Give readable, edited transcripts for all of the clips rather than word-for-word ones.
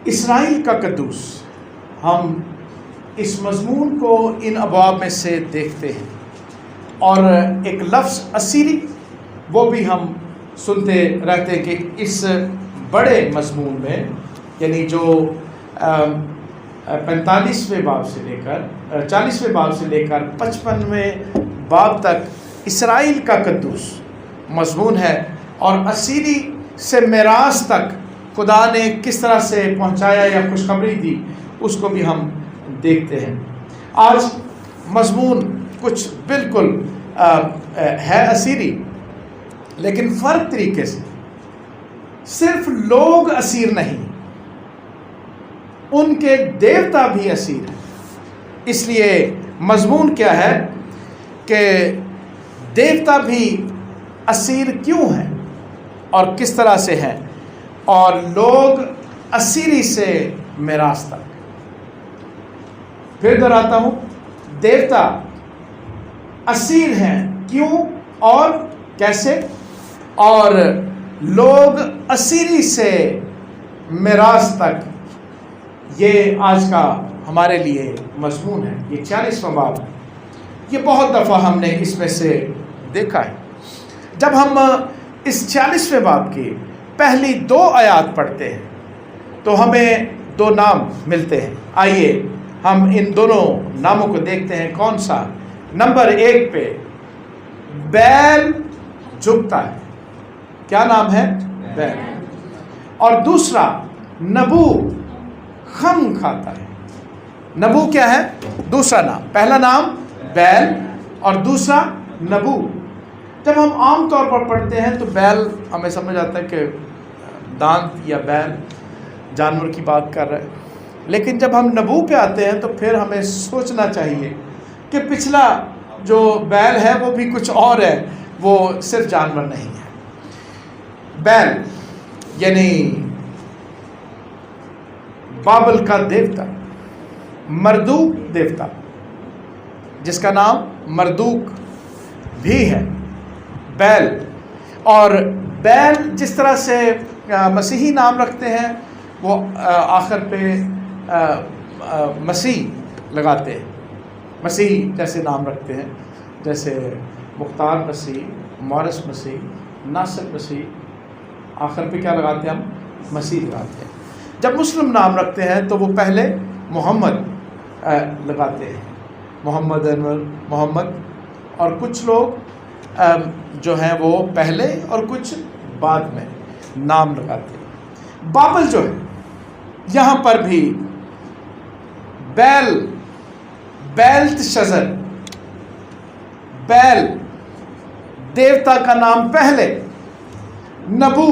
اسرائیل کا قدوس، ہم اس مضمون کو ان ابواب میں سے دیکھتے ہیں، اور ایک لفظ اسیری وہ بھی ہم سنتے رہتے ہیں کہ اس بڑے مضمون میں، یعنی جو 45ویں باب سے لے کر 40ویں باب سے لے کر 55ویں باب تک اسرائیل کا قدوس مضمون ہے، اور اسیری سے میراث تک خدا نے کس طرح سے پہنچایا یا خوشخبری دی، اس کو بھی ہم دیکھتے ہیں۔ آج مضمون کچھ بالکل ہے اسیری، لیکن فرق طریقے سے، صرف لوگ اسیر نہیں، ان کے دیوتا بھی اسیر ہیں۔ اس لیے مضمون کیا ہے کہ دیوتا بھی اسیر کیوں ہیں اور کس طرح سے ہیں، اور لوگ اسیری سے میراث تک۔ پھر دہراتا ہوں، دیوتا اسیر ہیں کیوں اور کیسے، اور لوگ اسیری سے میراث تک، یہ آج کا ہمارے لیے مضمون ہے۔ یہ 40واں باب ہے، یہ بہت دفعہ ہم نے اس میں سے دیکھا ہے۔ جب ہم اس 40ویں باب کی پہلی 2 آیات پڑھتے ہیں تو ہمیں 2 نام ملتے ہیں۔ آئیے ہم ان دونوں ناموں کو دیکھتے ہیں۔ کون سا؟ نمبر 1 پہ بیل جھکتا ہے۔ کیا نام ہے؟ بیل۔ اور دوسرا نبو خم کھاتا ہے۔ نبو کیا ہے؟ دوسرا نام۔ پہلا نام بیل اور دوسرا نبو۔ جب ہم عام طور پر پڑھتے ہیں تو بیل ہمیں سمجھ آتا ہے کہ دانت یا بیل جانور کی بات کر رہا ہے، لیکن جب ہم نبو پہ آتے ہیں تو پھر ہمیں سوچنا چاہیے کہ پچھلا جو بیل ہے وہ بھی کچھ اور ہے، وہ صرف جانور نہیں ہے۔ بیل یعنی بابل کا دیوتا، مردوک دیوتا، جس کا نام مردوک بھی ہے، بیل۔ اور بیل جس طرح سے مسیحی نام رکھتے ہیں، وہ آخر پہ مسیح لگاتے ہیں۔ مسیح جیسے نام رکھتے ہیں، جیسے مختار مسیح، مورس مسیح، ناصر مسیح، آخر پہ کیا لگاتے ہیں؟ ہم مسیح لگاتے ہیں۔ جب مسلم نام رکھتے ہیں تو وہ پہلے محمد لگاتے ہیں، محمد انور، محمد، اور کچھ لوگ جو ہیں وہ پہلے اور کچھ بعد میں نام لگاتے ہیں۔ بابل جو ہے، یہاں پر بھی بیل، بیلت شزر، بیل دیوتا کا نام پہلے، نبو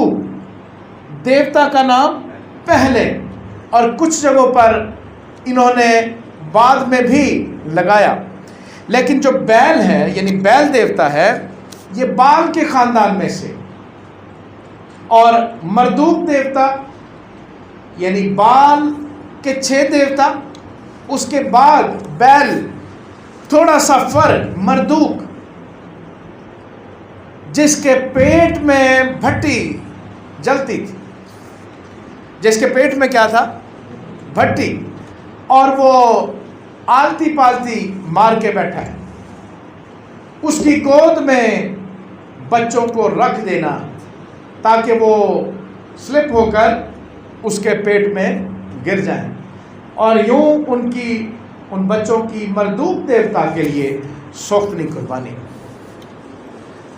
دیوتا کا نام پہلے، اور کچھ جگہوں پر انہوں نے بعد میں بھی لگایا۔ لیکن جو بیل ہے، یعنی بیل دیوتا ہے، یہ بال کے خاندان میں سے، اور مردوک دیوتا یعنی بال کے 6 دیوتا، اس کے بعد بیل، تھوڑا سا فرق، مردوک جس کے پیٹ میں بھٹی جلتی تھی، جس کے پیٹ میں کیا تھا؟ بھٹی، اور وہ آلتی پالتی مار کے بیٹھا ہے، اس کی گود میں بچوں کو رکھ دینا تاکہ وہ سلپ ہو کر اس کے پیٹ میں گر جائیں، اور یوں ان بچوں کی مردوک دیوتا کے لیے سوختنی قربانی۔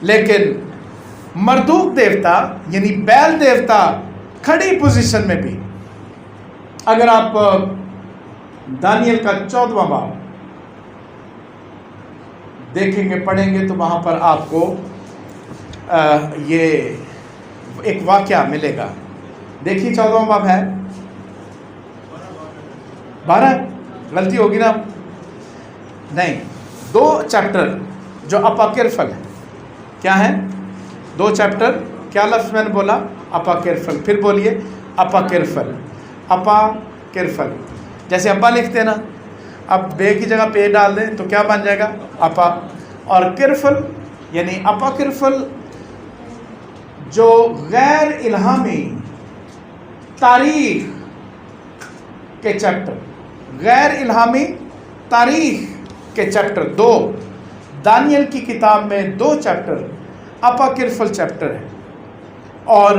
لیکن مردوک دیوتا یعنی بیل دیوتا کھڑی پوزیشن میں بھی، اگر آپ دانیل کا 14واں باب دیکھیں گے، پڑھیں گے، تو وہاں پر آپ کو یہ ایک واقعہ ملے گا۔ دیکھیے 14واں باب ہے 12، غلطی ہوگی نا؟ نہیں، 2 چیپٹر جو اپاکرفل ہے۔ کیا ہیں 2 چیپٹر؟ کیا لفظ میں نے بولا؟ اپاکرفل۔ پھر بولیے اپاکرفل، اپاکرفل، جیسے ابا لکھتے ہیں نا، اب بے کی جگہ پے ڈال دیں تو کیا بن جائے گا؟ اپا۔ اور کرفل یعنی اپاکرفل جو غیر الہامی تاریخ کے چیپٹر، غیر الہامی تاریخ کے چیپٹر 2، دانیل کی کتاب میں 2 چیپٹر اپاکرفل چیپٹر ہے، اور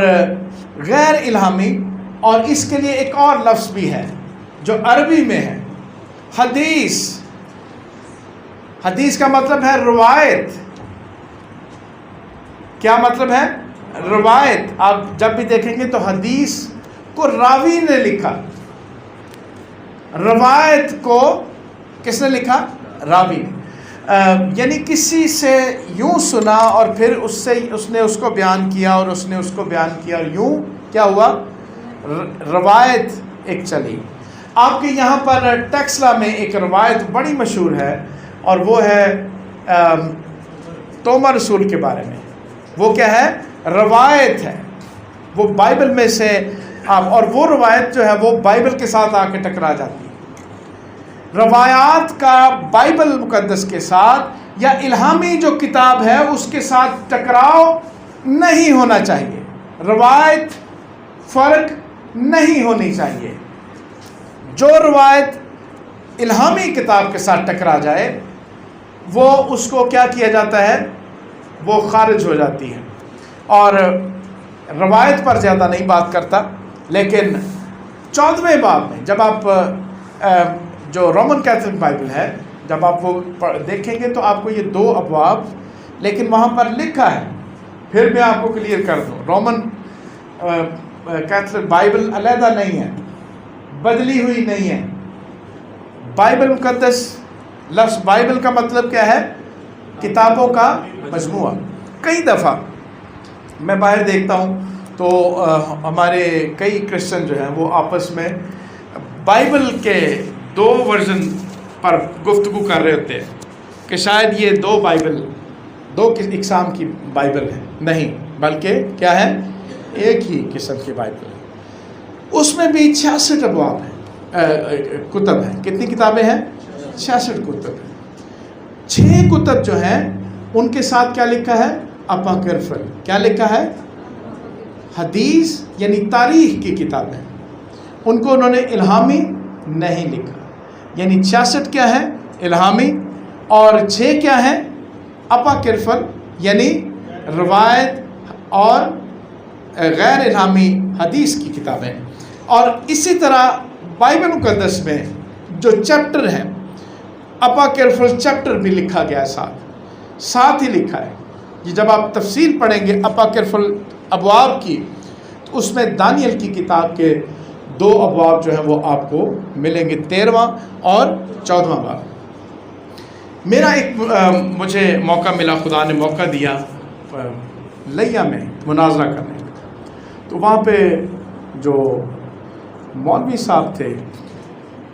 غیر الہامی، اور اس کے لیے ایک اور لفظ بھی ہے جو عربی میں ہے، حدیث۔ حدیث کا مطلب ہے روایت۔ کیا مطلب ہے؟ روایت۔ آپ جب بھی دیکھیں گے تو حدیث کو راوی نے لکھا، روایت کو کس نے لکھا؟ راوی نے، یعنی کسی سے یوں سنا اور پھر اس نے اس کو بیان کیا اور اس نے اس کو بیان کیا، یوں کیا ہوا؟ روایت ایک چلی۔ آپ کے یہاں پر ٹیکسلا میں ایک روایت بڑی مشہور ہے، اور وہ ہے توما رسول کے بارے میں۔ وہ کیا ہے؟ روایت ہے، وہ بائبل میں سے، اور وہ روایت جو ہے وہ بائبل کے ساتھ آ کے ٹکرا جاتی ہے۔ روایات کا بائبل مقدس کے ساتھ یا الہامی جو کتاب ہے اس کے ساتھ ٹکراؤ نہیں ہونا چاہیے، روایت فرق نہیں ہونی چاہیے۔ جو روایت الہامی کتاب کے ساتھ ٹکرا جائے وہ اس کو کیا کیا جاتا ہے؟ وہ خارج ہو جاتی ہے۔ اور روایت پر زیادہ نہیں بات کرتا، لیکن 14ویں باب میں جب آپ جو رومن کیتھولک بائبل ہے، جب آپ وہ دیکھیں گے تو آپ کو یہ 2 ابواب، لیکن وہاں پر لکھا ہے، پھر میں آپ کو کلیئر کر دوں، رومن کیتھولک بائبل علیحدہ نہیں ہے، بدلی ہوئی نہیں ہے۔ بائبل مقدس، لفظ بائبل کا مطلب کیا ہے؟ کتابوں کا مجموعہ۔ کئی دفعہ میں باہر دیکھتا ہوں تو ہمارے کئی کرسچن جو ہیں وہ آپس میں بائبل کے 2 ورژن پر گفتگو کر رہے ہوتے ہیں کہ شاید یہ 2 بائبل، 2 اقسام کی بائبل ہے، نہیں بلکہ کیا ہے؟ ایک ہی قسم کی بائبل ہے۔ اس میں بھی 66 ابواب ہیں، کتب ہیں۔ کتنی کتابیں ہیں؟ 66 کتب ہیں۔ 6 کتب جو ہیں ان کے ساتھ کیا لکھا ہے؟ اپاکرفل۔ کیا لکھا ہے؟ حدیث یعنی تاریخ کی کتابیں، ان کو انہوں نے الہامی نہیں لکھا۔ یعنی 66 کیا ہے؟ الہامی، اور 6 کیا ہیں؟ اپاکرفل، یعنی روایت اور غیر الہامی حدیث کی کتابیں۔ اور اسی طرح بائبل مقدس میں جو چیپٹر ہیں، اپاکرفل چیپٹر بھی لکھا گیا ہے، ساتھ ہی لکھا ہے۔ یہ جب آپ تفصیل پڑھیں گے اپاکرفل ابواب کی تو اس میں دانیل کی کتاب کے 2 ابواب جو ہیں وہ آپ کو ملیں گے، 13واں اور 14واں باب۔ میرا ایک مجھے موقع ملا، خدا نے موقع دیا لیا میں مناظرہ کرنے کا، تو وہاں پہ جو مولوی صاحب تھے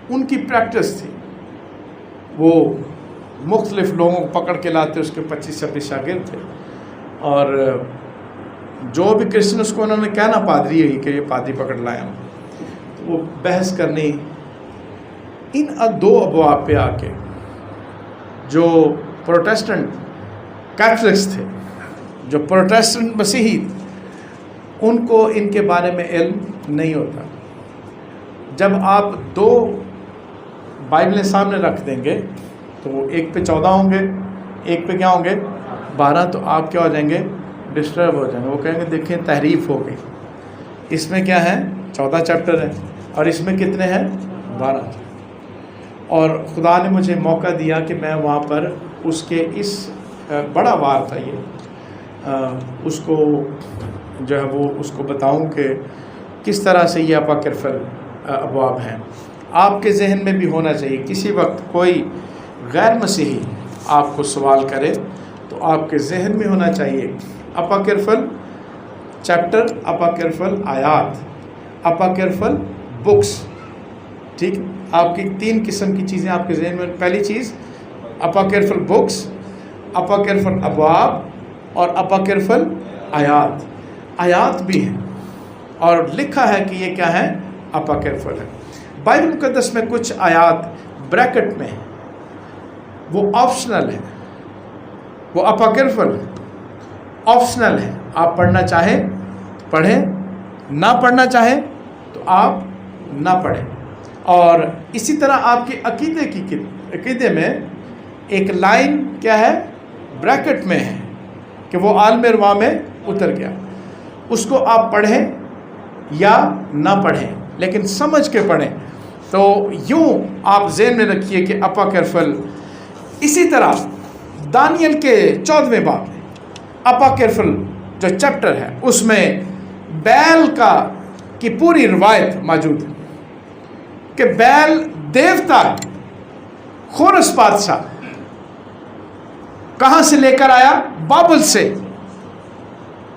ان کی پریکٹس تھی، وہ مختلف لوگوں کو پکڑ کے لاتے، اس کے 25-26 شاگرد تھے، اور جو بھی کرسچن اس کو انہوں نے کہنا پادری ہے کہ یہ پادری پکڑ لایا ہوں، تو وہ بحث کرنی ان 2 ابواب پہ آ کے۔ جو پروٹیسٹنٹ کیتھولکس تھے، جو پروٹیسٹنٹ مسیحی، ان کو ان کے بارے میں علم نہیں ہوتا۔ جب آپ 2 بائبلیں سامنے رکھ دیں گے تو وہ ایک پہ 14 ہوں گے، ایک پہ کیا ہوں گے؟ 12، تو آپ کیا ہو جائیں گے؟ ڈسٹرب ہو جائیں گے۔ وہ کہیں گے دیکھیں تحریف ہو گئی، اس میں کیا ہے؟ 14 چیپٹر ہے، اور اس میں کتنے ہیں؟ 12۔ اور خدا نے مجھے موقع دیا کہ میں وہاں پر اس کے اس بڑا وار تھا یہ، اس کو جو ہے وہ اس کو بتاؤں کہ کس طرح سے یہ اپاکرفل ابواب ہیں۔ آپ کے ذہن میں بھی ہونا چاہیے، کسی وقت کوئی غیر مسیحی آپ کو سوال کرے تو آپ کے ذہن میں ہونا چاہیے اپاکرفل چیپٹر، اپاکرفل آیات، اپاکرفل بکس۔ ٹھیک، آپ کی 3 قسم کی چیزیں آپ کے ذہن میں۔ پہلی چیز اپاکرفل بکس، اپاکرفل ابواب، اور اپاکرفل آیات۔ آیات بھی ہیں اور لکھا ہے کہ یہ کیا ہے؟ اپاکرفل ہے۔ بائبل مقدس میں کچھ آیات بریکٹ میں ہیں، وہ آپشنل ہے، وہ اپاکرفل آپشنل ہے۔ آپ پڑھنا چاہیں تو پڑھیں، نہ پڑھنا چاہیں تو آپ نہ پڑھیں۔ اور اسی طرح آپ کے عقیدے میں ایک لائن کیا ہے، بریکٹ میں ہے کہ وہ عالم ارواح میں اتر گیا. اس کو آپ پڑھیں یا نہ پڑھیں لیکن سمجھ کے پڑھیں. تو یوں آپ ذہن میں رکھیے کہ اپاکرفل. اسی طرح دانیل کے 14ویں باب میں اپاکرفل جو چیپٹر ہے اس میں بیل کی پوری روایت موجود ہے کہ بیل دیوتا خورس بادشاہ کہاں سے لے کر آیا؟ بابل سے.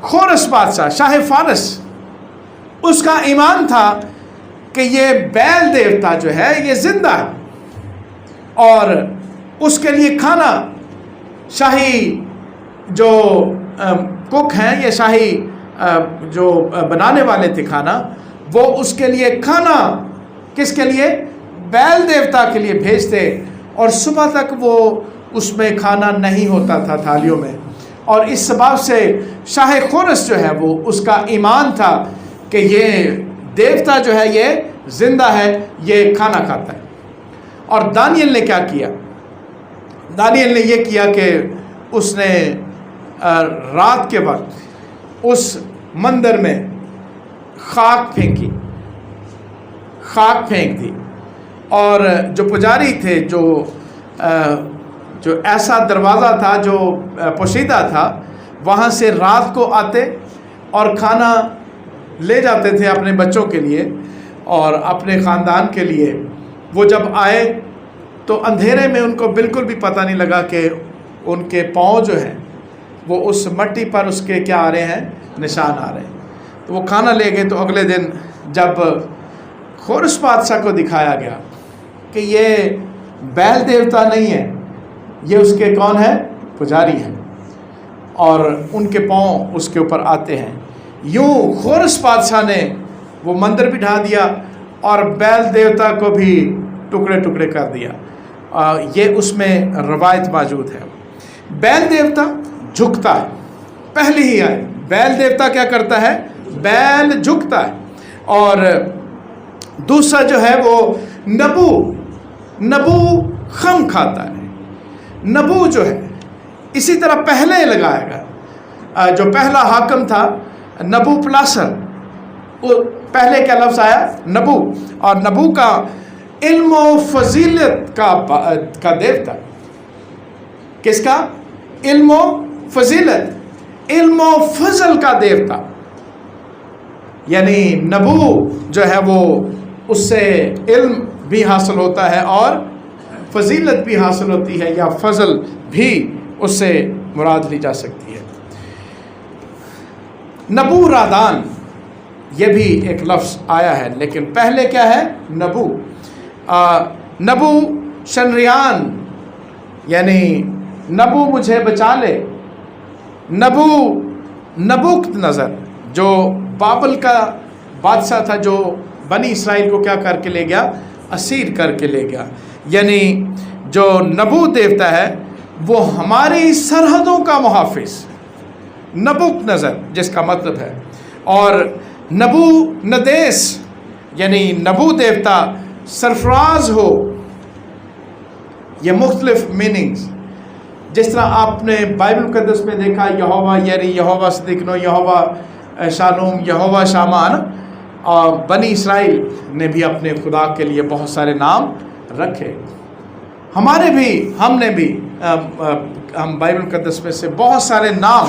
خورس بادشاہ شاہ فارس، اس کا ایمان تھا کہ یہ بیل دیوتا جو ہے یہ زندہ ہے، اور اس کے لیے کھانا شاہی جو کک ہیں، یہ شاہی جو بنانے والے تھے کھانا، وہ اس کے لیے کھانا کس کے لیے؟ بیل دیوتا کے لیے بھیجتے، اور صبح تک وہ اس میں کھانا نہیں ہوتا تھا تھالیوں میں. اور اس سبب سے شاہ خورس جو ہے وہ اس کا ایمان تھا کہ یہ دیوتا جو ہے یہ زندہ ہے، یہ کھانا کھاتا ہے. اور دانیل نے کیا کیا؟ دانیل نے یہ کیا کہ اس نے رات کے وقت اس مندر میں خاک پھینک دی، اور جو پجاری تھے، جو ایسا دروازہ تھا جو پوشیدہ تھا، وہاں سے رات کو آتے اور کھانا لے جاتے تھے اپنے بچوں کے لیے اور اپنے خاندان کے لیے. وہ جب آئے تو اندھیرے میں ان کو بالکل بھی پتہ نہیں لگا کہ ان کے پاؤں جو ہیں وہ اس مٹی پر اس کے کیا آ رہے ہیں؟ نشان آ رہے ہیں. تو وہ کھانا لے گئے. تو اگلے دن جب خورس بادشاہ کو دکھایا گیا کہ یہ بیل دیوتا نہیں ہے، یہ اس کے کون ہے؟ پجاری ہیں، اور ان کے پاؤں اس کے اوپر آتے ہیں. یوں خورس بادشاہ نے وہ مندر بھی ڈھا دیا اور بیل دیوتا کو بھی ٹکڑے ٹکڑے کر دیا. یہ اس میں روایت موجود ہے. بیل دیوتا جھکتا ہے، پہلی ہی آئے بیل دیوتا کیا کرتا ہے؟ بیل جھکتا ہے. اور دوسرا جو ہے وہ نبو خم کھاتا ہے. نبو جو ہے اسی طرح پہلے لگایا گیا، جو پہلا حاکم تھا نبو پلاسر، وہ پہلے کیا لفظ آیا؟ نبو. اور نبو کا علم و فضیلت کا دیوتا. کس کا؟ علم و فضیلت، علم و فضل کا دیوتا. یعنی نبو جو ہے وہ اس سے علم بھی حاصل ہوتا ہے اور فضیلت بھی حاصل ہوتی ہے، یا فضل بھی اس سے مراد لی جا سکتی ہے. نبو رادان یہ بھی ایک لفظ آیا ہے، لیکن پہلے کیا ہے؟ نبو. نبو شنریان، یعنی نبو مجھے بچا لے. نبوکت نظر جو بابل کا بادشاہ تھا، جو بنی اسرائیل کو کیا کر کے لے گیا؟ اسیر کر کے لے گیا. یعنی جو نبو دیوتا ہے وہ ہماری سرحدوں کا محافظ، نبوک نظر جس کا مطلب ہے. اور نبو ندیس یعنی نبو دیوتا سرفراز ہو. یہ مختلف میننگز، جس طرح آپ نے بائبل مقدس میں دیکھا یہوہ یری، یہوہ صدقنو، یہوہ شالوم، یہوہ شامان. اور بنی اسرائیل نے بھی اپنے خدا کے لیے بہت سارے نام رکھے. ہم بائبل مقدس میں سے بہت سارے نام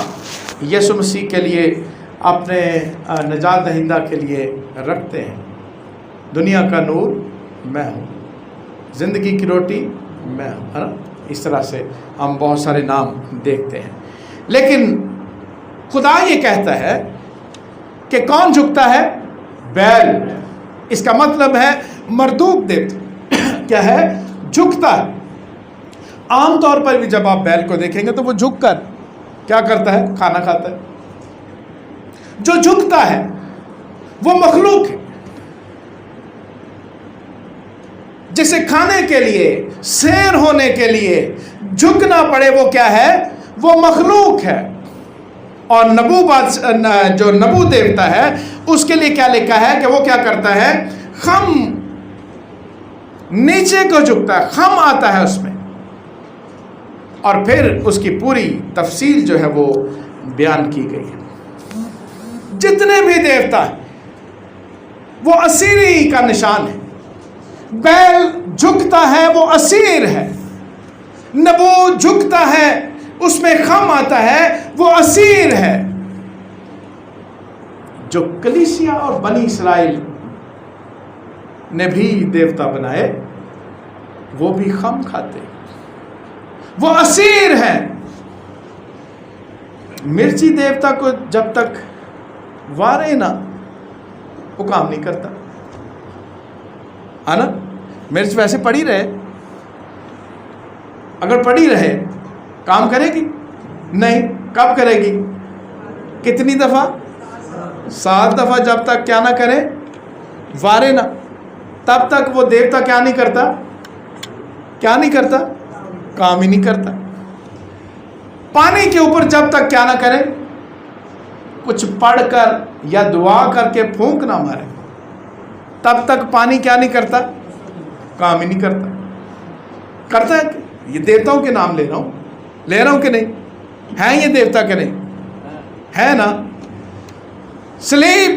یسوع مسیح کے لیے، اپنے نجات دہندہ کے لیے رکھتے ہیں. دنیا کا نور میں ہوں، زندگی کی روٹی میں ہوں، ہے نا. اس طرح سے ہم بہت سارے نام دیکھتے ہیں. لیکن خدا یہ کہتا ہے کہ کون جھکتا ہے؟ بیل. اس کا مطلب ہے مردوک دیوتا کیا ہے؟ جھکتا ہے. عام طور پر بھی جب آپ بیل کو دیکھیں گے تو وہ جھک کر کیا کرتا ہے؟ کھانا کھاتا ہے. جو جھکتا ہے وہ مخلوق ہے. جسے کھانے کے لیے، سیر ہونے کے لیے جھکنا پڑے، وہ کیا ہے؟ وہ مخلوق ہے. اور جو نبو دیوتا ہے اس کے لیے کیا لکھا ہے کہ وہ کیا کرتا ہے؟ خم نیچے کو جھکتا ہے، خم آتا ہے اس میں، اور پھر اس کی پوری تفصیل جو ہے وہ بیان کی گئی ہے۔ جتنے بھی دیوتا ہیں وہ اسیری کا نشان ہے۔ بیل جھکتا ہے وہ اسیر ہے، نبوت جھکتا ہے اس میں خم آتا ہے وہ اسیر ہے۔ جو کلیسیا اور بنی اسرائیل نے بھی دیوتا بنائے وہ بھی خم کھاتے، وہ اسیر ہیں۔ مرچی دیوتا کو جب تک وارے نہ وہ کام نہیں کرتا ہے نا۔ مرچ ویسے پڑی رہے، اگر پڑی رہے کام کرے گی نہیں؟ کب کرے گی؟ کتنی دفعہ؟ 7 دفعہ جب تک کیا نہ کرے، وارے نہ، تب تک وہ دیوتا کیا نہیں کرتا؟ کیا نہیں کرتا؟ کام ہی نہیں کرتا۔ پانی کے اوپر جب تک کیا نہ کرے، کچھ پڑھ کر یا دعا کر کے پھونک نہ مارے، تب تک پانی کیا نہیں کرتا؟ کام ہی نہیں کرتا۔ کرتا ہے؟ یہ دیوتاؤں کے نام لے رہا ہوں کہ نہیں؟ ہیں یہ دیوتا کہ نہیں؟ ہے نا۔ سلیب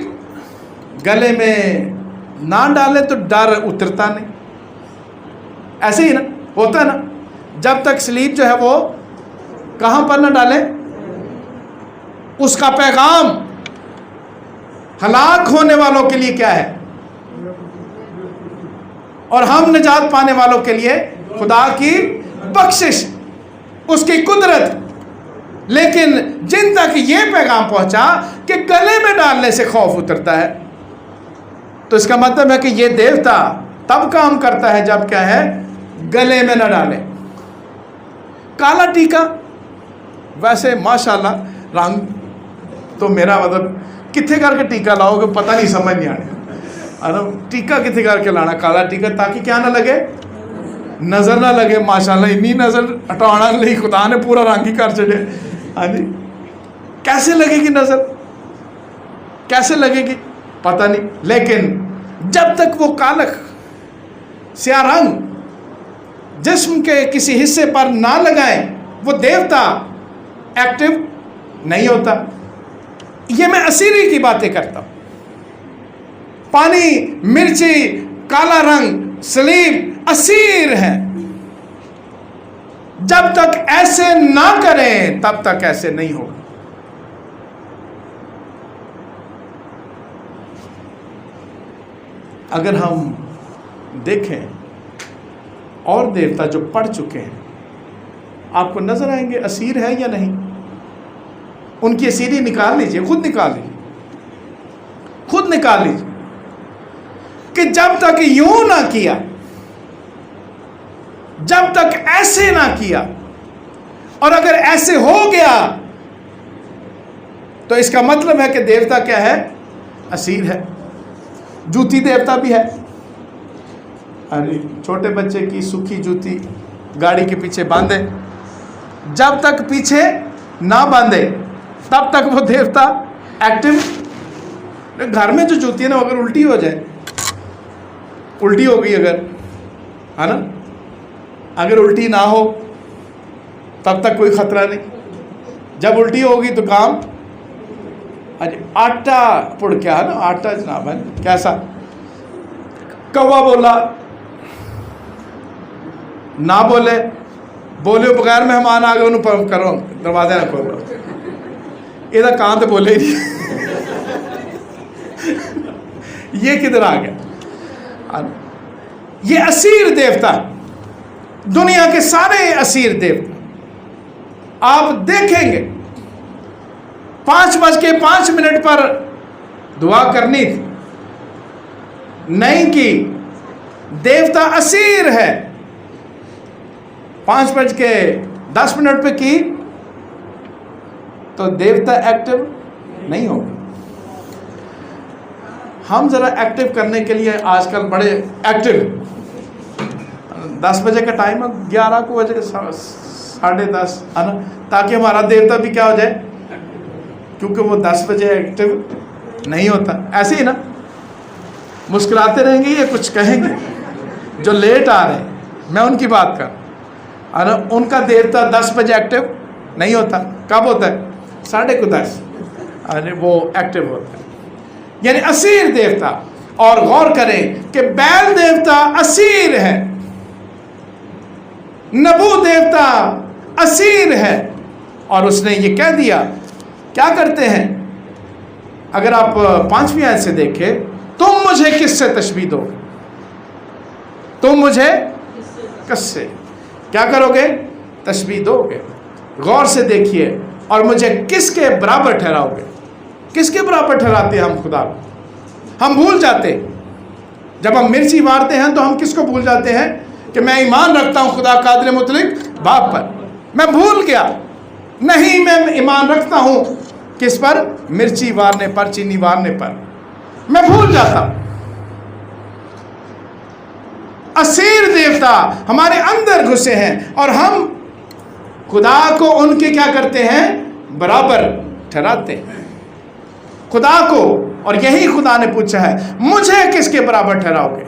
گلے میں نہ ڈالے تو ڈر اترتا نہیں، ایسے ہی نا ہوتا ہے نا۔ جب تک سلیب جو ہے وہ کہاں پر نہ ڈالے، اس کا پیغام ہلاک ہونے والوں کے لیے کیا ہے، اور ہم نجات پانے والوں کے لیے خدا کی بخشش، اس کی قدرت۔ لیکن جن تک یہ پیغام پہنچا کہ گلے میں ڈالنے سے خوف اترتا ہے، تو اس کا مطلب ہے کہ یہ دیوتا تب کام کرتا ہے جب کیا ہے، گلے میں نہ ڈالے۔ کالا ٹیکا، ویسے ماشاءاللہ رنگ تو میرا مطلب کتنے کر کے ٹیکا لاؤ گے پتہ نہیں، سمجھ نہیں آنے، ٹیکا کتنے کر کے لانا کالا ٹیکا، تاکہ کیا نہ لگے، نظر نہ لگے۔ ماشاءاللہ اتنی نظر ہٹانا نہیں، خدا نے پورا رنگ ہی کر چڑے۔ ہاں جی، کیسے لگے گی نظر، کیسے لگے گی پتہ نہیں۔ لیکن جب تک وہ کالک سیاہ رنگ جسم کے کسی حصے پر نہ لگائیں، وہ دیوتا ایکٹیو نہیں ہوتا۔ یہ میں اسیری کی باتیں کرتا ہوں۔ پانی، مرچی، کالا رنگ، سلیب اسیر ہے۔ جب تک ایسے نہ کریں تب تک ایسے نہیں ہوگا۔ اگر ہم دیکھیں اور دیوتا جو پڑھ چکے ہیں، آپ کو نظر آئیں گے اسیر ہے یا نہیں۔ ان کی اسیری نکال لیجئے، خود نکال لیجئے کہ جب تک یوں نہ کیا، جب تک ایسے نہ کیا، اور اگر ایسے ہو گیا تو اس کا مطلب ہے کہ دیوتا کیا ہے، اسیر ہے۔ جوتی دیوتا بھی ہے۔ چھوٹے بچے کی سوکھی جوتی گاڑی کے پیچھے باندھے، جب تک پیچھے نہ باندھے تب تک وہ دیوتا ایکٹیو۔ گھر میں جو جوتی ہے نا، اگر الٹی ہو جائے، الٹی ہو گئی اگر، ہے نا، اگر الٹی نہ ہو تب تک کوئی خطرہ نہیں۔ جب الٹی ہوگی تو کام، آٹا پڑ کیا ہے نا، آٹا جناب ہے کیسا، کوا بولا نہ بولے بغیر مہمان آ گئے انہوں کرو دروازے نہ کھولو، یہ کہاں تو بولے ہی یہ کدھر آ گیا۔ یہ اسیر دیوتا، دنیا کے سارے اسیر دیوتا آپ دیکھیں گے۔ 5:05 پر دعا کرنی تھی، نہیں کی، دیوتا اسیر ہے۔ 5:10 پہ کی تو دیوتا ایکٹیو نہیں ہوگا۔ ہم ذرا ایکٹیو کرنے کے لیے آج کل بڑے ایکٹیو، 10 بجے کا ٹائم ہے، 11 کو بجے 10:30 ہے نا، تاکہ ہمارا دیوتا بھی کیا ہو جائے، کیونکہ وہ 10 بجے ایکٹیو نہیں ہوتا۔ ایسے ہی نا مسکراتے رہیں گے یا کچھ کہیں گے؟ جو لیٹ آ رہے ہیں میں ان کی بات کر، اور ان کا دیوتا 10 بجے ایکٹیو نہیں ہوتا، کب ہوتا ہے؟ 10:30 ارے وہ ایکٹیو ہوتا ہے، یعنی اسیر دیوتا۔ اور غور کریں کہ بیل دیوتا اسیر ہے، نبو دیوتا اسیر ہے، اور اس نے یہ کہہ دیا کیا کرتے ہیں؟ اگر آپ 5ویں آیت سے دیکھیں، تم مجھے کس سے تشبیہ دو گے؟ تم مجھے کس سے کیا کرو گے؟ تشبیہ دو گے۔ غور سے دیکھیے، اور مجھے کس کے برابر ٹھہراؤ گے؟ کس کے برابر ٹھہراتے ہیں ہم خدا کو؟ ہم بھول جاتے، جب ہم مرچی مارتے ہیں تو ہم کس کو بھول جاتے ہیں؟ کہ میں ایمان رکھتا ہوں خدا قادر مطلق باپ پر، میں بھول گیا۔ نہیں، میں ایمان رکھتا ہوں کس پر؟ مرچی وارنے پر، چینی وارنے پر، میں بھول جاتا ہوں۔ اسیر دیوتا ہمارے اندر گھسے ہیں، اور ہم خدا کو ان کے کیا کرتے ہیں؟ برابر ٹھہراتے ہیں خدا کو۔ اور یہی خدا نے پوچھا ہے، مجھے کس کے برابر ٹھہراؤ گے؟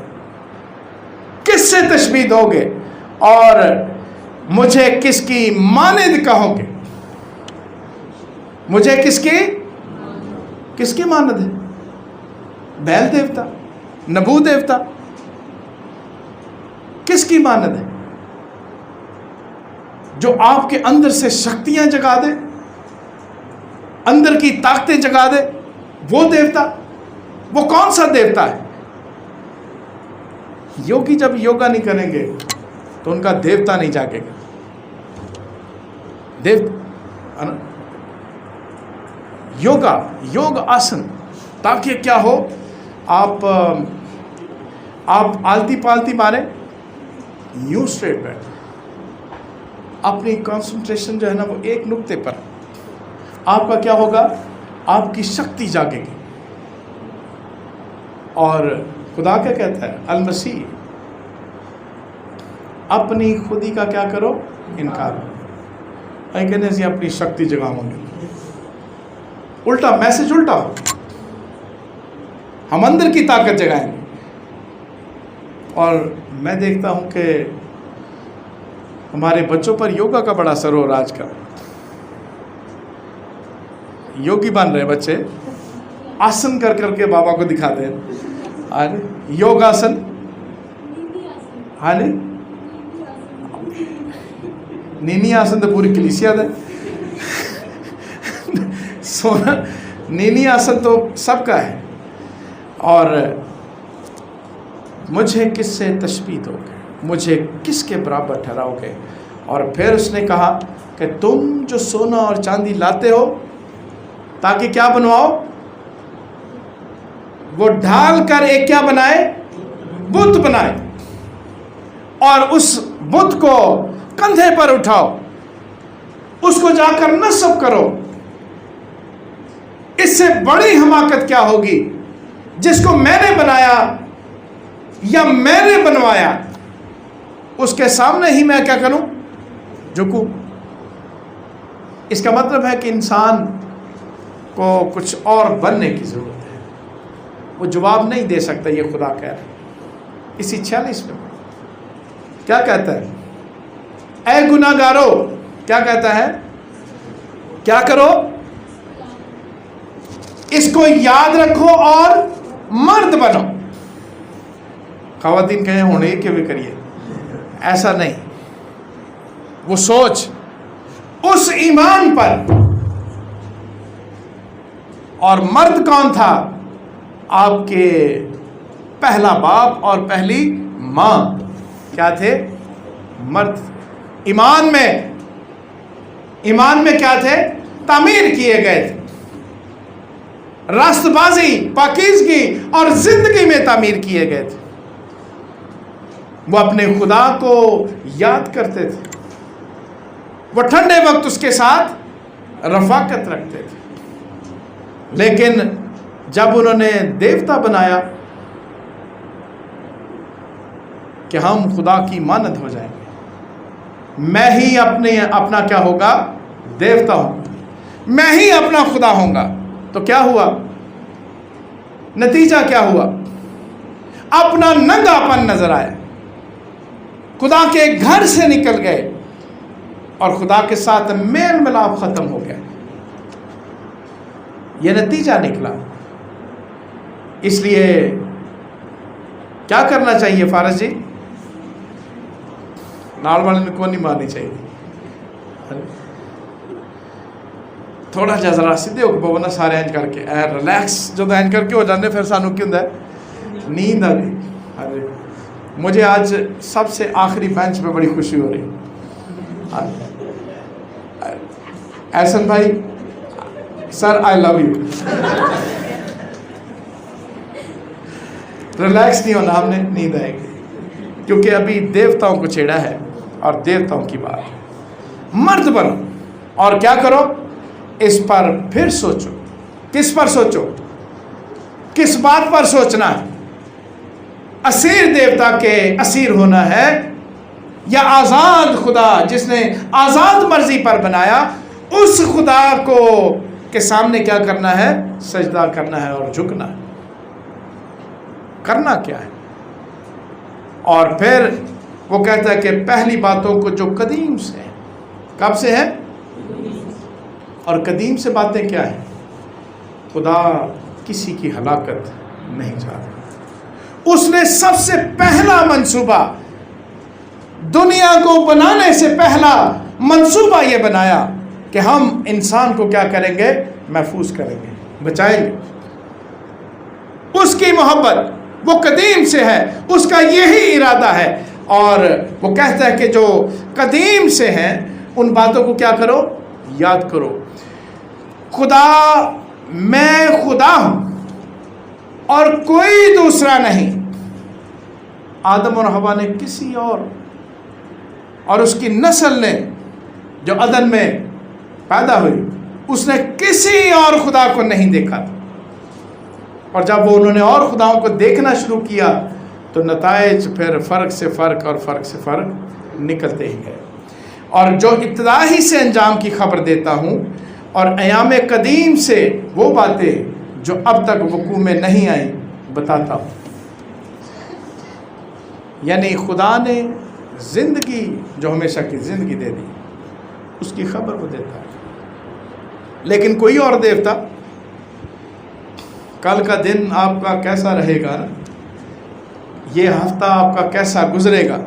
کس سے تشبیہ دو گے؟ اور مجھے کس کی مانند کہو گے؟ مجھے کس کی مانند ہے؟ بیل دیوتا، نبو دیوتا، کس کی مانند ہے؟ جو آپ کے اندر سے شکتیاں جگا دے، اندر کی طاقتیں جگا دے، وہ دیوتا؟ وہ کون سا دیوتا ہے؟ یوگی جب یوگا نہیں کریں گے تو ان کا دیوتا نہیں جاگے گا۔ یوگ آسن، تاکہ کیا ہو، آپ آلتی پالتی مارے، یوں اسٹریٹ بیٹھ، اپنی کنسنٹریشن جو ہے نا وہ ایک نقطے پر، آپ کا کیا ہوگا؟ آپ کی شکتی جاگے گی۔ اور خدا کیا کہتا ہے؟ المسیح اپنی خودی کا کیا کرو؟ انکار۔ کہنے سے اپنی شکتی جگاؤں گے، الٹا میسج الٹا ہو، ہم اندر کی طاقت جگائیں گے۔ اور میں دیکھتا ہوں کہ ہمارے بچوں پر یوگا کا بڑا اثر ہو رہا آج کا، یوگی بن رہے بچے، آسن کر کر کے بابا کو دکھاتے ہیں، یوگ آسن، ہاں نینی آسن تو پوری کلیسیا ہے، سونا نینی آسن تو سب کا ہے۔ اور مجھے کس سے تشبیہ دو گے؟ مجھے کس کے برابر ٹھہراؤ گے؟ اور پھر اس نے کہا کہ تم جو سونا اور چاندی لاتے ہو تاکہ کیا بنواؤ؟ وہ ڈھال کر ایک کیا بنائے؟ بت بنائے، اور اس بت کو کندھے پر اٹھاؤ، اس کو جا کر نصب کرو۔ اس سے بڑی حماقت کیا ہوگی؟ جس کو میں نے بنایا یا میں نے بنوایا، اس کے سامنے ہی میں کیا کروں؟ جھکوں۔ اس کا مطلب ہے کہ انسان کو کچھ اور بننے کی ضرورت ہے، وہ جواب نہیں دے سکتا۔ یہ خدا کہہ رہا ہے اسی 46 میں کیا کہتا ہے؟ اے گناہ گارو، کیا کہتا ہے؟ کیا کرو؟ اس کو یاد رکھو اور مرد بنو۔ خواتین کہیں ہونے کے بھی کریے، ایسا نہیں، وہ سوچ اس ایمان پر۔ اور مرد کون تھا؟ آپ کے پہلا باپ اور پہلی ماں کیا تھے؟ مرد۔ ایمان میں کیا تھے؟ تعمیر کیے گئے تھے، راست بازی، پاکیزگی اور زندگی میں تعمیر کیے گئے تھے۔ وہ اپنے خدا کو یاد کرتے تھے، وہ ٹھنڈے وقت اس کے ساتھ رفاقت رکھتے تھے۔ لیکن جب انہوں نے دیوتا بنایا کہ ہم خدا کی مانند ہو جائیں گے، میں ہی اپنا کیا ہوگا؟ دیوتا ہوں، میں ہی اپنا خدا ہوں گا، تو کیا ہوا؟ نتیجہ کیا ہوا؟ اپنا ننگا پن نظر آیا، خدا کے گھر سے نکل گئے اور خدا کے ساتھ میل ملاپ ختم ہو گیا. یہ نتیجہ نکلا. اس لیے کیا کرنا چاہیے فارس جی؟ نال والے نے کون نہیں مارنی چاہیے. تھوڑا جہا ذرا سیدھے ہو کے بولنا سارے اینج کر کے ریلیکس. جب اینج کر کے ہو جانے پھر سانو کی ہوندا ہے نیند آ رہی. مجھے آج سب سے آخری بینچ پہ بڑی خوشی ہو رہی. احسن بھائی سر آئی لو یو. ریلیکس نہیں ہونا ہم نے, نیند آئے گی کیونکہ ابھی دیوتاؤں کو چھیڑا ہے اور دیوتاؤں کی بات. مرد بنو اور کیا کرو, اس پر پھر سوچو. کس پر سوچو؟ کس بات پر سوچنا ہے؟ اسیر دیوتا کے اسیر ہونا ہے یا آزاد خدا جس نے آزاد مرضی پر بنایا اس خدا کو کے سامنے کیا کرنا ہے؟ سجدہ کرنا ہے اور جھکنا ہے. کرنا کیا ہے؟ اور پھر وہ کہتا ہے کہ پہلی باتوں کو جو قدیم سے ہیں. کب سے ہے؟ اور قدیم سے باتیں کیا ہیں؟ خدا کسی کی ہلاکت نہیں چاہتا. اس نے سب سے پہلا منصوبہ دنیا کو بنانے سے پہلا منصوبہ یہ بنایا کہ ہم انسان کو کیا کریں گے؟ محفوظ کریں گے, بچائیں گے. اس کی محبت وہ قدیم سے ہے, اس کا یہی ارادہ ہے. اور وہ کہتا ہے کہ جو قدیم سے ہیں ان باتوں کو کیا کرو؟ یاد کرو. خدا, میں خدا ہوں اور کوئی دوسرا نہیں. آدم اور حوا نے کسی اور اس کی نسل نے جو عدن میں پیدا ہوئی اس نے کسی اور خدا کو نہیں دیکھا تھا. اور جب وہ انہوں نے اور خداؤں کو دیکھنا شروع کیا تو نتائج پھر فرق سے فرق اور فرق سے فرق نکلتے ہی گئے. اور جو ابتدا ہی سے انجام کی خبر دیتا ہوں اور ایام قدیم سے وہ باتیں جو اب تک وقوع میں نہیں آئیں بتاتا ہوں. یعنی خدا نے زندگی جو ہمیشہ کی زندگی دے دی اس کی خبر وہ دیتا ہے. لیکن کوئی اور دیوتا کل کا دن آپ کا کیسا رہے گا, یہ ہفتہ آپ کا کیسا گزرے گا,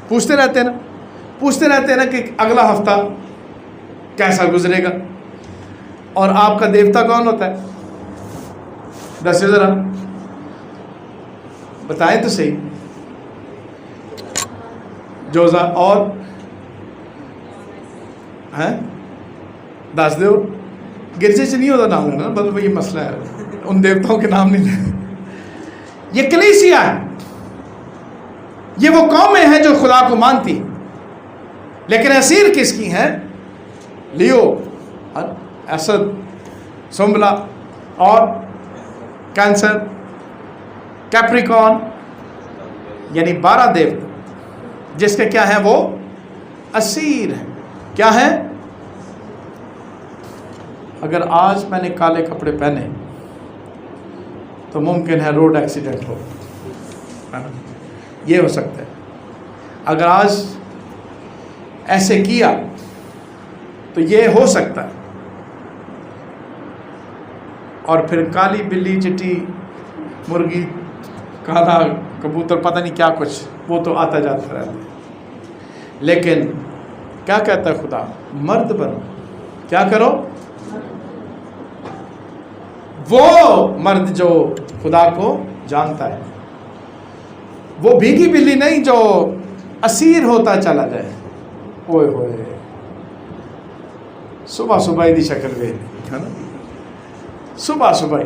پوچھتے رہتے ہیں نا کہ اگلا ہفتہ کیسا گزرے گا. اور آپ کا دیوتا کون ہوتا ہے؟ دسیے ذرا, بتائیں تو صحیح. جوزا اور ہیں دس دو گرجے سے نہیں ہوتا نام لینا, مطلب یہ مسئلہ ہے, ان دیوتاؤں کے نام نہیں لینا. یہ کلیسیا ہے, یہ وہ قومیں ہیں جو خدا کو مانتی. لیکن اسیر کس کی ہیں؟ لیو, اسد, سنبلا اور کینسر, کیپریکون, یعنی 12 دیوتا جس کے کیا ہیں؟ وہ اسیر ہیں. کیا ہیں؟ اگر آج میں نے کالے کپڑے پہنے تو ممکن ہے روڈ ایکسیڈنٹ ہو, یہ ہو سکتا ہے. اگر آج ایسے کیا تو یہ ہو سکتا ہے. اور پھر کالی بلی, چٹی, مرغی, کالا کبوتر, پتہ نہیں کیا کچھ, وہ تو آتا جاتا رہتا ہے. لیکن کیا کہتا ہے خدا؟ مرد بنو. کیا کرو؟ وہ مرد جو خدا کو جانتا ہے, وہ بھیگی بلی نہیں جو اسیر ہوتا چلا جائے. اوئے ہوئے, صبح صبح دی شکل وے ہے نا, صبح صبح.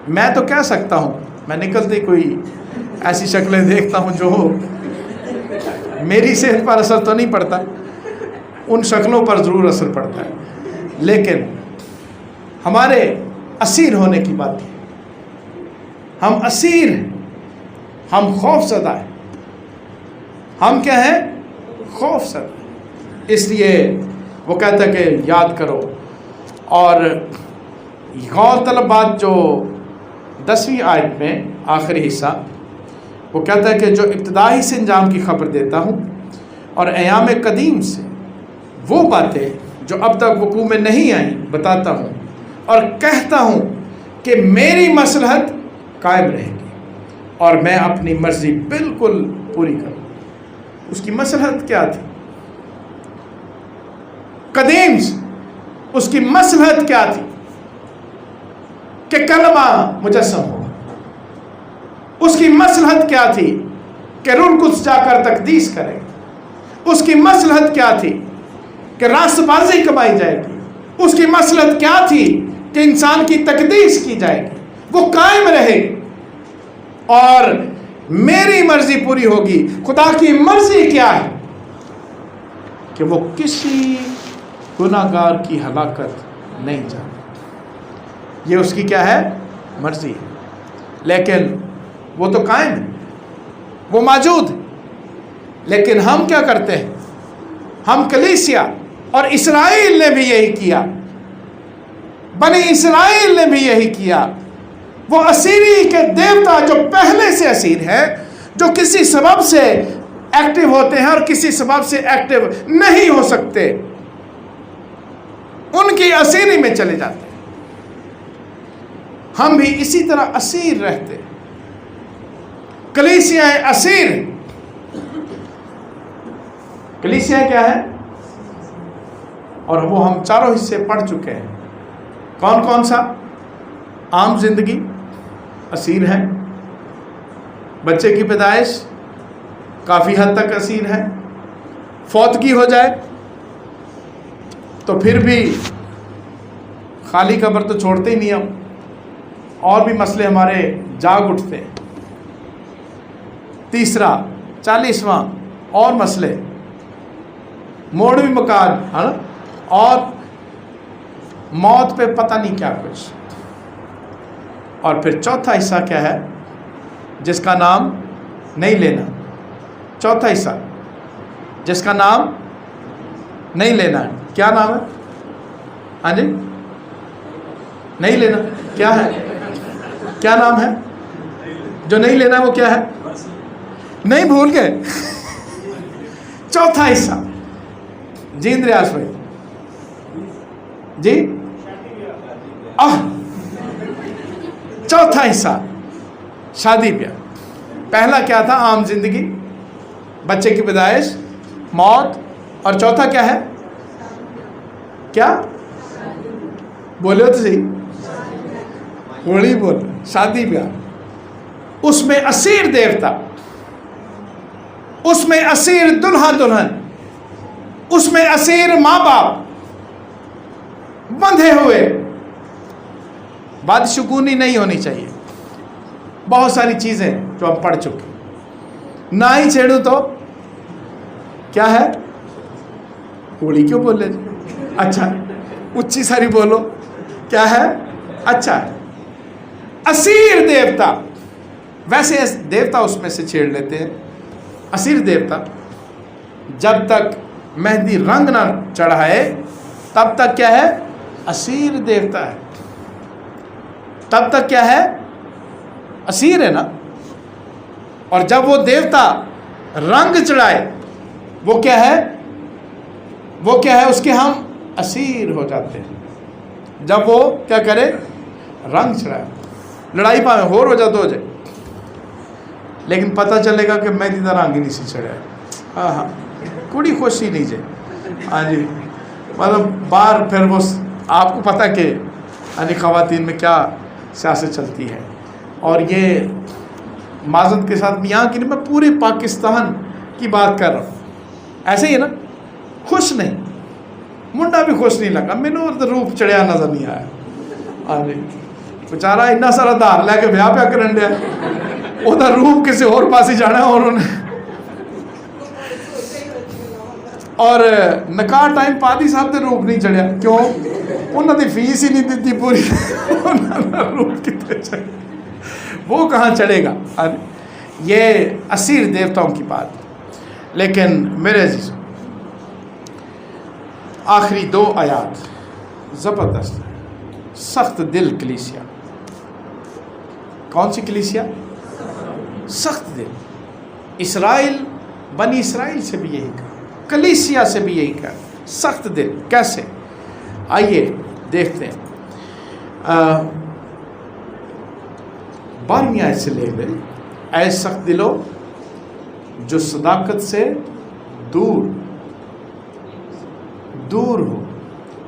میں تو کہہ سکتا ہوں, میں نکلتے کوئی ایسی شکلیں دیکھتا ہوں جو میری صحت پر اثر تو نہیں پڑتا, ان شکلوں پر ضرور اثر پڑتا ہے. لیکن ہمارے اسیر ہونے کی بات ہے. ہم اسیر ہیں, ہم خوف زدہ ہیں. ہم کیا ہیں؟ خوف زدہ. اس لیے وہ کہتا ہے کہ یاد کرو. اور غور طلب بات جو 10ویں آیت میں آخری حصہ, وہ کہتا ہے کہ جو ابتدائی سے انجام کی خبر دیتا ہوں اور ایام قدیم سے وہ باتیں جو اب تک وقوع میں نہیں آئیں بتاتا ہوں، اور کہتا ہوں کہ میری مصلحت قائم رہے گی اور میں اپنی مرضی بالکل پوری کروں۔ اس کی مصلحت کیا تھی؟ قدیم سے اس کی مصلحت کیا تھی؟ کہ کلمہ مجسم ہو۔ اس کی مصلحت کیا تھی؟ کہ روح القدس جا کر تقدیس کرے۔ اس کی مصلحت کیا تھی؟ کہ راست بازی کمائی جائے گی۔ اس کی مصلحت کیا تھی؟ کہ انسان کی تقدیس کی جائے گی، وہ قائم رہے گی اور میری مرضی پوری ہوگی۔ خدا کی مرضی کیا ہے؟ کہ وہ کسی گناہگار کی ہلاکت نہیں چاہتا۔ یہ اس کی کیا ہے؟ مرضی ہے۔ لیکن وہ تو قائم ہے، وہ موجود ہے۔ لیکن ہم کیا کرتے ہیں؟ ہم کلیسیا اور اسرائیل نے بھی یہی کیا، بنی اسرائیل نے بھی یہی کیا۔ وہ اسیری کے دیوتا جو پہلے سے اسیر ہیں، جو کسی سبب سے ایکٹیو ہوتے ہیں اور کسی سبب سے ایکٹیو نہیں ہو سکتے، ان کی اسیری میں چلے جاتے ہیں۔ ہم بھی اسی طرح اسیر رہتے ہیں۔ کلیسیا اسیر، کلیسیا کیا ہے؟ اور وہ ہم چاروں حصے پڑھ چکے ہیں۔ کون کون سا؟ عام زندگی اسیر ہے، بچے کی پیدائش کافی حد تک اسیر ہے، فوتگی ہو جائے تو پھر بھی خالی قبر تو چھوڑتے ہی نہیں ہم، اور بھی مسئلے ہمارے جاگ اٹھتے ہیں۔ تیسرا 40واں اور مسئلے، موڑ بھی مکان ہے نا، اور موت پہ پتہ نہیں کیا کچھ۔ اور پھر چوتھا حصہ کیا ہے؟ جس کا نام نہیں لینا۔ چوتھا حصہ جس کا نام نہیں لینا ہے، کیا نام ہے؟ ہاں جی، نہیں لینا کیا ہے؟ کیا نام ہے جو نہیں لینا؟ وہ کیا ہے؟ نہیں بھول گئے؟ چوتھا حصہ جی ریاض بھائی جی، چوتھا حصہ شادی بیاہ۔ پہلا کیا تھا؟ عام زندگی، بچے کی پیدائش، موت، اور چوتھا کیا ہے؟ کیا بولے تو صحیح، ہولی بول، شادی بیاہ۔ اس میں اسیر دیوتا، اس میں اسیر دلہا دلہن، اس میں اسیر ماں باپ، بندھے ہوئے۔ بدشگونی نہیں ہونی چاہیے، بہت ساری چیزیں جو ہم پڑھ چکے۔ نہ ہی چھیڑو تو کیا ہے؟ ہولی کیوں بول رہے جی؟ اچھا اچھی ساری بولو، کیا ہے؟ اچھا ہے۔ اسیر دیوتا، ویسے دیوتا اس میں سے چھیڑ لیتے ہیں۔ اسیر دیوتا جب تک مہندی رنگ نہ چڑھائے تب تک کیا ہے؟ اسیر دیوتا ہے۔ تب تک کیا ہے؟ اسیر ہے نا۔ اور جب وہ دیوتا رنگ چڑھائے وہ کیا ہے؟ وہ کیا ہے؟ اس کے ہم اسیر ہو جاتے ہیں۔ جب وہ کیا کرے؟ رنگ چڑھائے، لڑائی پاویں ہور ہو جائے تو ہو جائے، لیکن پتہ چلے گا کہ میں دیدہ رنگ ہی نہیں سی چڑھا ہے۔ ہاں ہاں کڑی خوشی نہیں جائے۔ ہاں جی، مطلب باہر پھر وہ آپ کو پتہ کہ یعنی خواتین میں کیا سیاست چلتی ہے۔ اور یہ معذرت کے ساتھ یہاں کی نہیں، میں پورے پاکستان کی بات کر رہا ہوں۔ ایسے ہی ہے نا، خوش نہیں، منڈا بھی خوش نہیں لگا، میں نے روپ چڑھیا نظر نہیں آیا۔ ہاں جی، بیچارہ اتنا سارا دھار لے کے بیاہ پیا کرن دیا، وہ روپ کسی اور پاس جانا ہے، اور انہیں اور نکاح ٹائم پادی صاحب تے روپ نہیں چڑھیا، کیوں؟ انہوں نے فیس ہی نہیں دیتی پوری، روپ کتنے چڑھے، وہ کہاں چڑھے گا؟ یہ اسیر دیوتاؤں کی بات۔ لیکن میرے عزیز، آخری 2 آیات زبردست، سخت دل کلیسیا۔ کون سی کلیسیا؟ سخت دل. اسرائیل بنی اسرائیل سے بھی یہی کہا, کلیسیا سے بھی یہی کہا, سخت دل. کیسے؟ آئیے دیکھتے ہیں. 12ویں آیت سے لے لیں. اے سخت دلو جو صداقت سے دور ہو.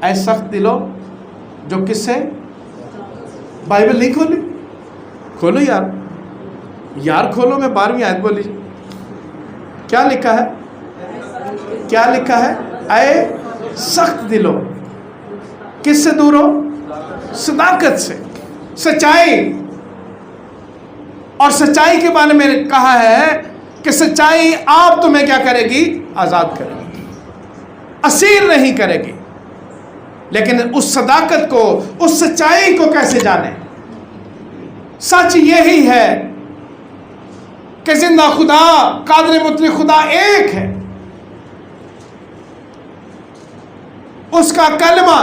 اے سخت دلو جو کس سے؟ بائبل نہیں کھولی؟ کھولو یار کھولو. میں 12ویں آیت بولی. کیا لکھا ہے؟ کیا لکھا ہے؟ اے سخت دلو کس سے دور ہو؟ صداقت سے, سچائی. اور سچائی کے بارے میں کہا ہے کہ سچائی آپ تمہیں کیا کرے گی؟ آزاد کرے گی, اسیر نہیں کرے گی. لیکن اس صداقت کو, اس سچائی کو کیسے جانے؟ سچ یہی ہے کہ زندہ خدا, قادر مطلق خدا ایک ہے. اس کا کلمہ,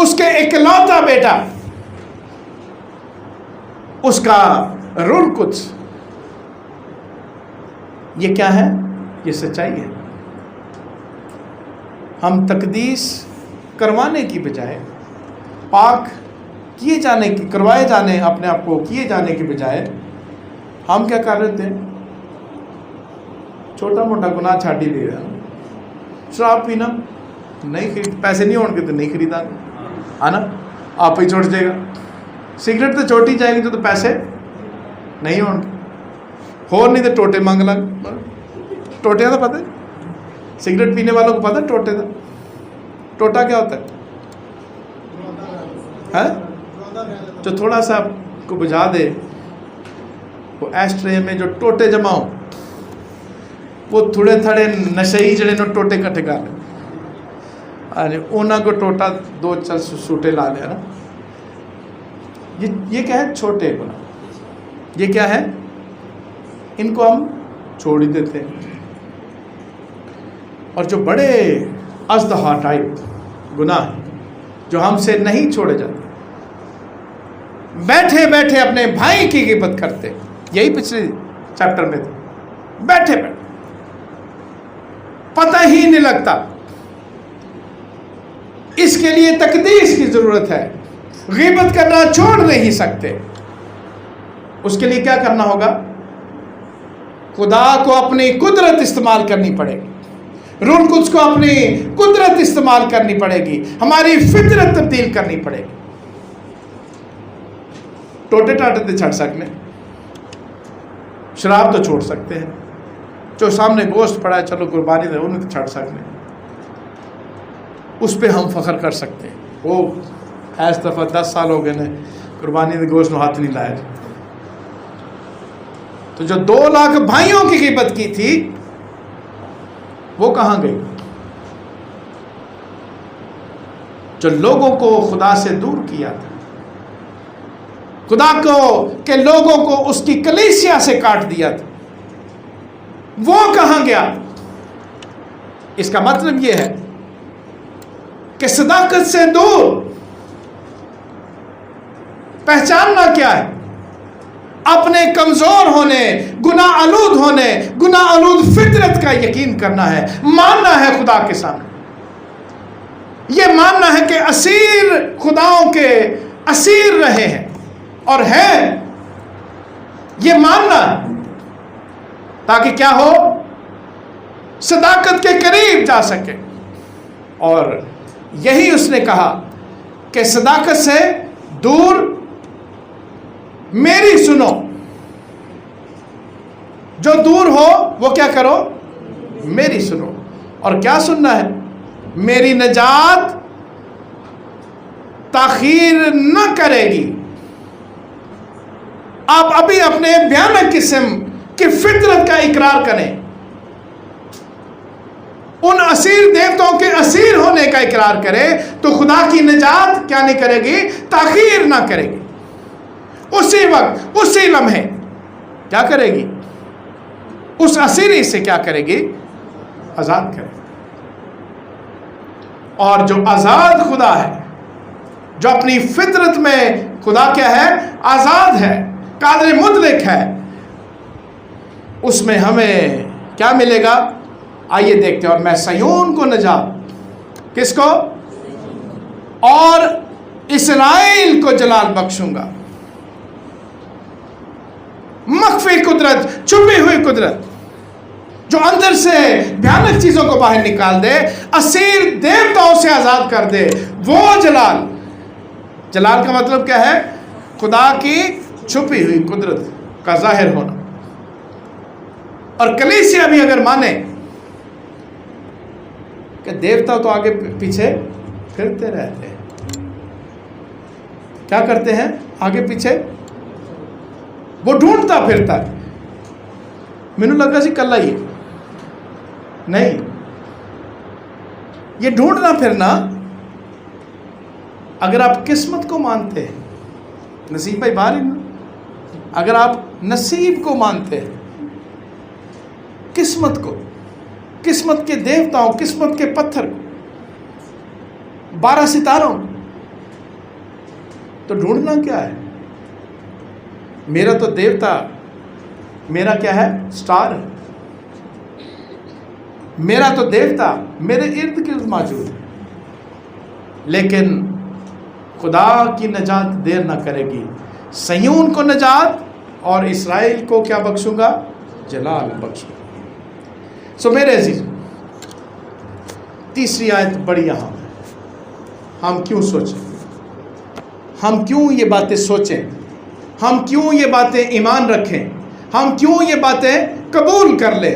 اس کے اکلوتا بیٹا, اس کا روح القدس. یہ کیا ہے؟ یہ سچائی ہے. ہم تقدیس کروانے کی بجائے, پاک کیے جانے کی, کروائے جانے, اپنے آپ کو کیے جانے کی بجائے ہم کیا کر رہے تھے؟ چھوٹا موٹا گناہ چھاٹی دے رہے ہیں. شراب پینا نہیں خرید, پیسے نہیں ہوں گے تو نہیں خریدا ہے نا, آپ ہی چھوٹ جائے گا. سگریٹ تو چھوٹی جائے گی تو پیسے نہیں ہوں گے. ہو نہیں تو ٹوٹے مانگ لگ. ٹوٹے تو پتہ ہے, سگریٹ پینے والوں کو پتہ ہے ٹوٹے کا. ٹوٹا کیا ہوتا ہے؟ جو تھوڑا سا کو بجھا دے, وہ ایسٹرے میں جو ٹوٹے جمع ہو, وہ تھوڑے تھوڑے نشئی جڑے نو ٹوٹے کٹھے کر لے, اونا کو ٹوٹا 2-4 سوٹے لا لیا نا. یہ کیا ہے؟ چھوٹے گناہ. یہ کیا ہے؟ ان کو ہم چھوڑ ہی دیتے ہیں. اور جو بڑے ازدہا ٹائپ گناہ جو ہم سے نہیں چھوڑے جاتے, بیٹھے بیٹھے اپنے بھائی کی غیبت کرتے, یہی پچھلے چیپٹر میں تھے. بیٹھے بیٹھے پتہ ہی نہیں لگتا. اس کے لیے تقدیس کی ضرورت ہے. غیبت کرنا چھوڑ نہیں سکتے. اس کے لیے کیا کرنا ہوگا؟ خدا کو اپنی قدرت استعمال کرنی پڑے گی. روح القدس کو اپنی قدرت استعمال کرنی پڑے گی. ہماری فطرت تبدیل کرنی پڑے گی. ٹوٹے ٹاٹے تو چھڑ سکنے, شراب تو چھوڑ سکتے ہیں. جو سامنے گوشت پڑا ہے چلو قربانی دے, انہیں تو چھڑ سکتے. اس پہ ہم فخر کر سکتے ہیں. وہ ایس دفعہ 10 سال ہو گئے نے قربانی دے گوشت نو ہاتھ نہیں لایا. تو جو 2 لاکھ بھائیوں کی غیبت کی تھی وہ کہاں گئی؟ جو لوگوں کو خدا سے دور کیا تھا, خدا کو کہ لوگوں کو اس کی کلیسیا سے کاٹ دیا تھا, وہ کہاں گیا؟ اس کا مطلب یہ ہے کہ صداقت سے دور پہچاننا کیا ہے؟ اپنے کمزور ہونے, گناہ آلود ہونے, گناہ آلود فطرت کا یقین کرنا ہے. ماننا ہے خدا کے سامنے. یہ ماننا ہے کہ اسیر خداؤں کے اسیر رہے ہیں اور ہیں. یہ ماننا ہے تاکہ کیا ہو؟ صداقت کے قریب جا سکے. اور یہی اس نے کہا کہ صداقت سے دور میری سنو. جو دور ہو وہ کیا کرو؟ میری سنو. اور کیا سننا ہے؟ میری نجات تاخیر نہ کرے گی. آپ ابھی اپنے بھیانک قسم کی فطرت کا اقرار کریں, ان اسیر دیوتوں کے اسیر ہونے کا اقرار کرے, تو خدا کی نجات کیا نہیں کرے گی؟ تاخیر نہ کرے گی. اسی وقت, اسی لمحے کیا کرے گی؟ اس اسیری سے کیا کرے گی؟ آزاد کرے گی. اور جو آزاد خدا ہے, جو اپنی فطرت میں خدا کیا ہے؟ آزاد ہے. قادر مطلق ہے، اس میں ہمیں کیا ملے گا؟ آئیے دیکھتے ہیں. اور میں صیون کو نجات، کس کو؟ اور اسرائیل کو جلال بخشوں گا. مخفی قدرت، چھپی ہوئی قدرت جو اندر سے بھیانک چیزوں کو باہر نکال دے، اسیر دیوتاؤں سے آزاد کر دے، وہ جلال. جلال کا مطلب کیا ہے؟ خدا کی چھپی ہوئی قدرت کا ظاہر ہونا. اور کلیسیا بھی اگر مانے کہ دیوتا تو آگے پیچھے پھرتے رہتے ہیں، کیا کرتے ہیں؟ آگے پیچھے وہ ڈھونڈتا پھرتا ہے. مینو لگا سی کلا ہی نہیں. یہ ڈھونڈنا پھرنا، اگر آپ قسمت کو مانتے ہیں، نصیب بھائی باہر ہی نا، اگر آپ نصیب کو مانتے ہیں، قسمت کو، قسمت کے دیوتاؤں، قسمت کے پتھر، 12 ستاروں، تو ڈھونڈنا کیا ہے؟ میرا تو دیوتا، میرا کیا ہے؟ سٹار ہے. میرا تو دیوتا میرے ارد گرد موجود ہے. لیکن خدا کی نجات دیر نہ کرے گی. صیون کو نجات اور اسرائیل کو کیا بخشوں گا؟ جلال بخشوں گا. سو میرے عزیز، تیسری آیت بڑی اہم ہے. ہم کیوں سوچیں؟ ہم کیوں یہ باتیں سوچیں؟ ہم کیوں یہ باتیں ایمان رکھیں؟ ہم کیوں یہ باتیں قبول کر لیں؟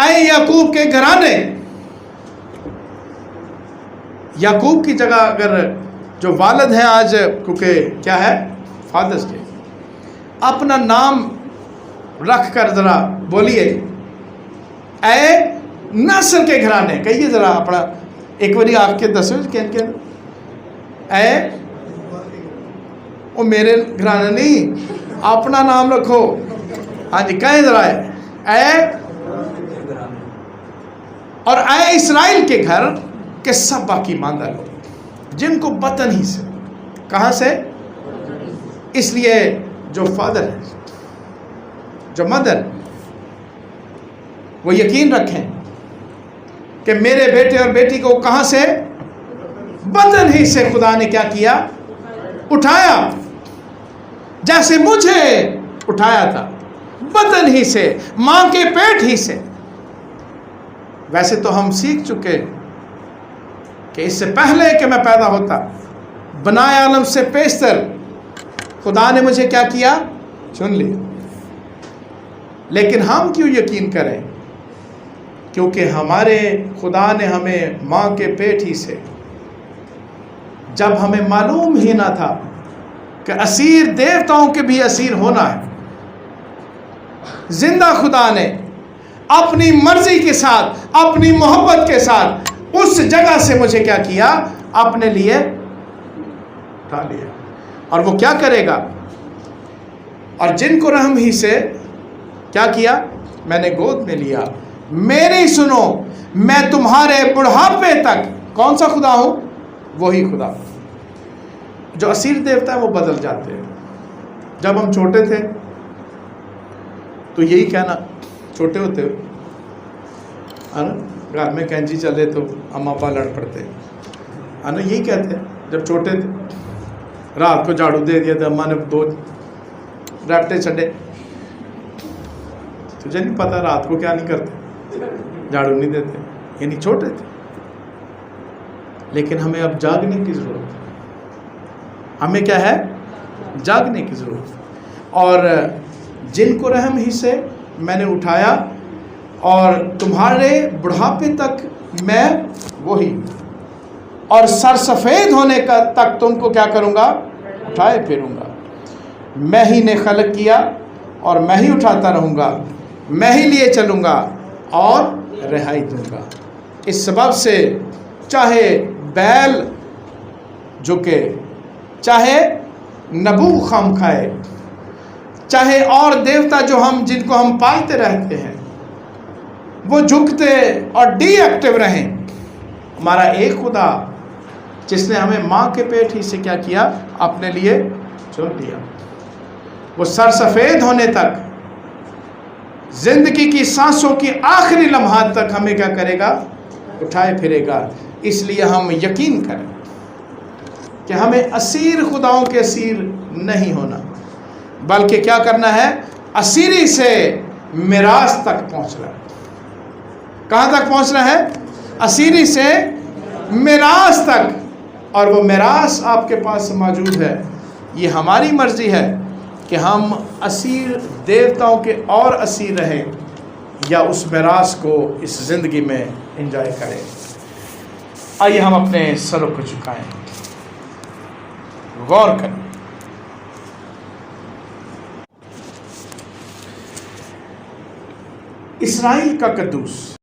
اے یعقوب کے گھرانے، یعقوب کی جگہ اگر جو والد ہیں آج، کیونکہ کیا ہے؟ فادرز ڈے، اپنا نام رکھ کر ذرا بولیے، اے نسل کے گھرانے. کہیے ذرا اپنا ایک باری آپ کے دسویں کے اے، وہ میرے گھرانے نہیں، اپنا نام رکھو. ہاں جی، کہیں ذرا اے، اور اے اسرائیل کے گھر کے سب باقی ماندہ لوگ جن کو بطن ہی سے، کہاں سے؟ اس لیے جو فادر ہے، جو مدر، وہ یقین رکھیں کہ میرے بیٹے اور بیٹی کو کہاں سے؟ بطن ہی سے خدا نے کیا کیا؟ اٹھایا. جیسے مجھے اٹھایا تھا بطن ہی سے، ماں کے پیٹ ہی سے. ویسے تو ہم سیکھ چکے کہ اس سے پہلے کہ میں پیدا ہوتا، بنائے عالم سے پیشتر خدا نے مجھے کیا کیا؟ چن لیا. لیکن ہم کیوں یقین کریں؟ کیونکہ ہمارے خدا نے ہمیں ماں کے پیٹ ہی سے، جب ہمیں معلوم ہی نہ تھا کہ اسیر دیوتاؤں کے بھی اسیر ہونا ہے، زندہ خدا نے اپنی مرضی کے ساتھ، اپنی محبت کے ساتھ اس جگہ سے مجھے کیا کیا؟ اپنے لیے اٹھا لیا. اور وہ کیا کرے گا؟ اور جن کو رحم ہی سے کیا کیا؟ میں نے گود میں لیا. میری سنو، میں تمہارے بڑھاپے تک کون سا خدا ہوں؟ وہی خدا. جو اسیر دیوتا ہے وہ بدل جاتے ہیں. جب ہم چھوٹے تھے تو یہی کہنا، چھوٹے ہوتے گھر میں کینچی چلے تو ہم ابا لڑ پڑتے، یہی کہتے ہیں. جب چھوٹے تھے رات کو جھاڑو دے دیا تو اماں نے 2 ریپٹے چھڑے. تجھے نہیں پتا رات کو کیا نہیں کرتے؟ جھاڑو نہیں دیتے. یعنی چھوٹے تھے. لیکن ہمیں اب جاگنے کی ضرورت ہے. ہمیں کیا ہے؟ جاگنے کی ضرورت. اور جن کو رحم ہی سے میں نے اٹھایا، اور تمہارے بڑھاپے تک میں وہی، اور سر سفید ہونے کا تک تم کو کیا کروں گا؟ اٹھائے پھروں گا. میں ہی نے خلق کیا اور میں ہی اٹھاتا رہوں گا، میں ہی لیے چلوں گا اور رہائی دوں گا. اس سبب سے چاہے بیل جھکے، چاہے نبو خم کھائے، چاہے اور دیوتا جو جن کو ہم پالتے رہتے ہیں وہ جھکتے اور ڈی ایکٹیو رہیں، ہمارا ایک خدا جس نے ہمیں ماں کے پیٹ ہی سے کیا کیا؟ اپنے لیے چن لیا. وہ سر سفید ہونے تک، زندگی کی سانسوں کی آخری لمحات تک ہمیں کیا کرے گا؟ اٹھائے پھرے گا۔ اس لیے ہم یقین کریں کہ ہمیں اسیر خداؤں کے اسیر نہیں ہونا، بلکہ کیا کرنا ہے؟ اسیری سے میراث تک پہنچنا ہے۔ کہاں تک پہنچنا ہے؟ اسیری سے میراث تک۔ اور وہ میراث آپ کے پاس موجود ہے۔ یہ ہماری مرضی ہے کہ ہم اسیر دیوتاؤں کے اور اسیر رہیں یا اس میراث کو اس زندگی میں انجوائے کریں۔ آئیے ہم اپنے سروں کو جھکائیں، غور کریں۔ اسرائیل کا قدوس